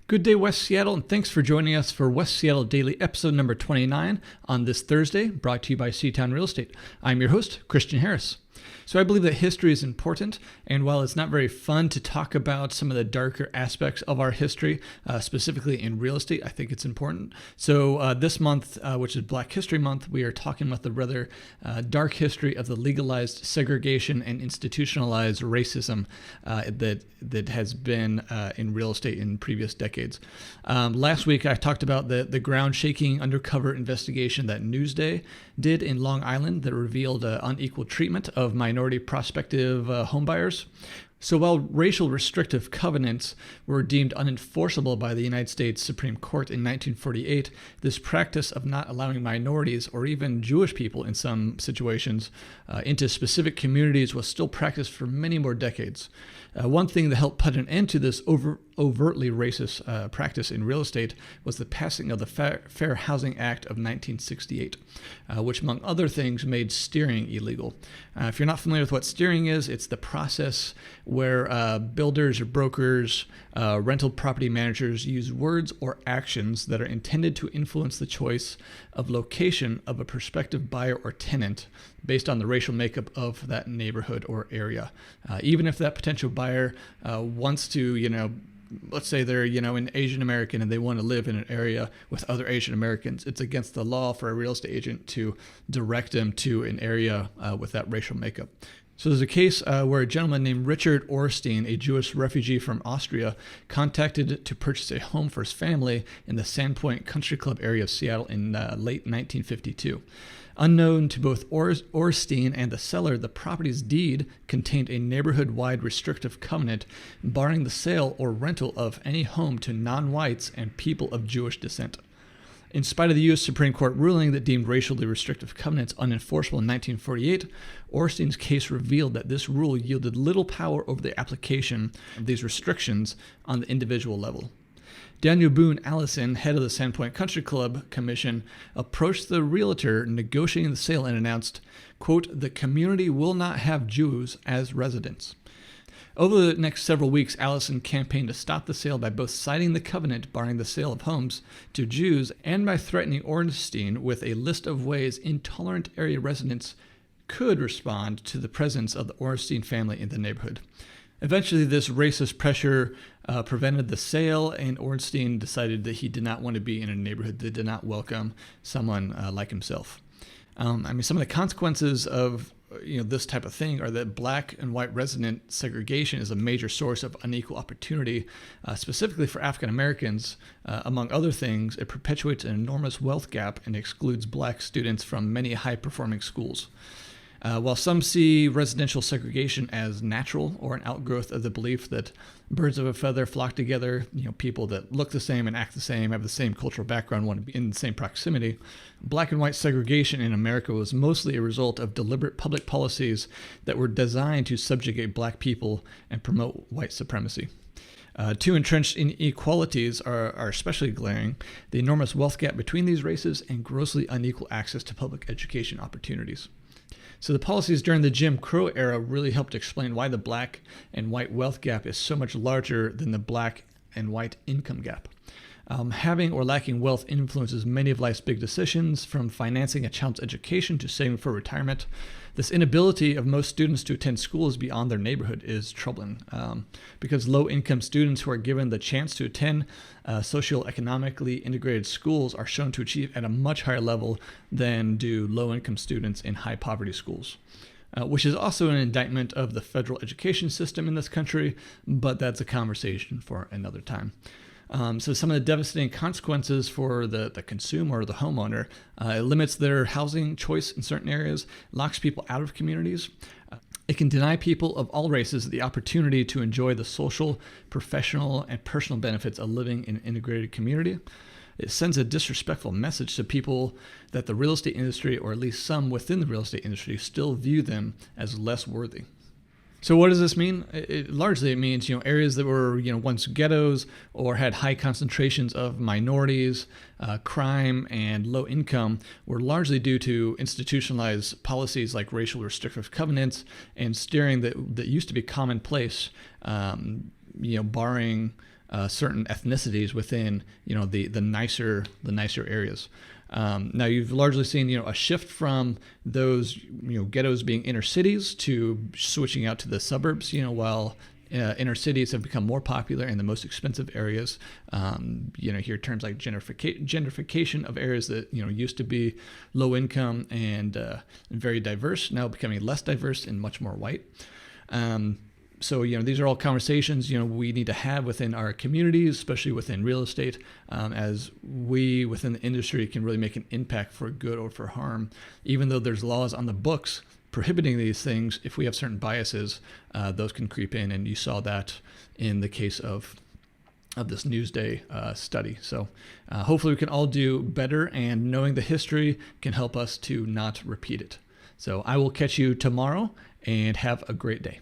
Good day, West Seattle, and thanks for joining us for West Seattle Daily, episode number 29 on this Thursday, brought to you by Seatown Real Estate. I'm your host, Christian Harris. So I believe that history is important, and while it's not very fun to talk about some of the darker aspects of our history, specifically in real estate, I think it's important. So this month, which is Black History Month, we are talking about the rather dark history of the legalized segregation and institutionalized racism that has been in real estate in previous decades. Last week, I talked about the ground-shaking undercover investigation that Newsday did in Long Island that revealed unequal treatment of minority prospective homebuyers. So while racial restrictive covenants were deemed unenforceable by the United States Supreme Court in 1948, this practice of not allowing minorities or even Jewish people in some situations into specific communities was still practiced for many more decades. One thing that helped put an end to this overtly racist practice in real estate was the passing of the Fair Housing Act of 1968, which, among other things, made steering illegal. If you're not familiar with what steering is, it's the process where builders or brokers, rental property managers use words or actions that are intended to influence the choice of location of a prospective buyer or tenant based on the racial makeup of that neighborhood or area. Even if that potential buyer wants to, let's say they're, an Asian American and they want to live in an area with other Asian Americans, it's against the law for a real estate agent to direct them to an area with that racial makeup. So there's a case where a gentleman named Richard Orstein, a Jewish refugee from Austria, contacted to purchase a home for his family in the Sandpoint Country Club area of Seattle in late 1952. Unknown to both Orstein and the seller, the property's deed contained a neighborhood-wide restrictive covenant barring the sale or rental of any home to non-whites and people of Jewish descent. In spite of the U.S. Supreme Court ruling that deemed racially restrictive covenants unenforceable in 1948, Orstein's case revealed that this rule yielded little power over the application of these restrictions on the individual level. Daniel Boone Allison, head of the Sandpoint Country Club Commission, approached the realtor negotiating the sale and announced, quote, "The community will not have Jews as residents." Over the next several weeks, Allison campaigned to stop the sale by both citing the covenant barring the sale of homes to Jews and by threatening Ornstein with a list of ways intolerant area residents could respond to the presence of the Ornstein family in the neighborhood. Eventually, this racist pressure prevented the sale, and Ornstein decided that he did not want to be in a neighborhood that did not welcome someone like himself. Some of the consequences of this type of thing are that black and white resident segregation is a major source of unequal opportunity, specifically for African Americans. Among other things, it perpetuates an enormous wealth gap and excludes black students from many high-performing schools. While some see residential segregation as natural or an outgrowth of the belief that birds of a feather flock together, people that look the same and act the same, have the same cultural background, want to be in the same proximity, black and white segregation in America was mostly a result of deliberate public policies that were designed to subjugate black people and promote white supremacy. Two entrenched inequalities are especially glaring: the enormous wealth gap between these races and grossly unequal access to public education opportunities. So the policies during the Jim Crow era really helped explain why the black and white wealth gap is so much larger than the black and white income gap. Having or lacking wealth influences many of life's big decisions, from financing a child's education to saving for retirement. This inability of most students to attend schools beyond their neighborhood is troubling, because low-income students who are given the chance to attend socioeconomically integrated schools are shown to achieve at a much higher level than do low-income students in high-poverty schools. Which is also an indictment of the federal education system in this country, but that's a conversation for another time. So some of the devastating consequences for the consumer or the homeowner, it limits their housing choice in certain areas, locks people out of communities. It can deny people of all races the opportunity to enjoy the social, professional, and personal benefits of living in an integrated community. It sends a disrespectful message to people that the real estate industry, or at least some within the real estate industry, still view them as less worthy. So what does this mean? Largely it means, areas that were, once ghettos or had high concentrations of minorities, crime, and low income were largely due to institutionalized policies like racial restrictive covenants and steering that used to be commonplace, barring certain ethnicities within the nicer areas. Now you've largely seen a shift from those ghettos being inner cities to switching out to the suburbs. While inner cities have become more popular in the most expensive areas. Hear terms like gentrification of areas that used to be low income and very diverse, now becoming less diverse and much more white. So these are all conversations we need to have within our communities, especially within real estate, as we within the industry can really make an impact for good or for harm. Even though there's laws on the books prohibiting these things, if we have certain biases, those can creep in, and you saw that in the case of this Newsday study. So hopefully we can all do better, and knowing the history can help us to not repeat it. So I will catch you tomorrow, and have a great day.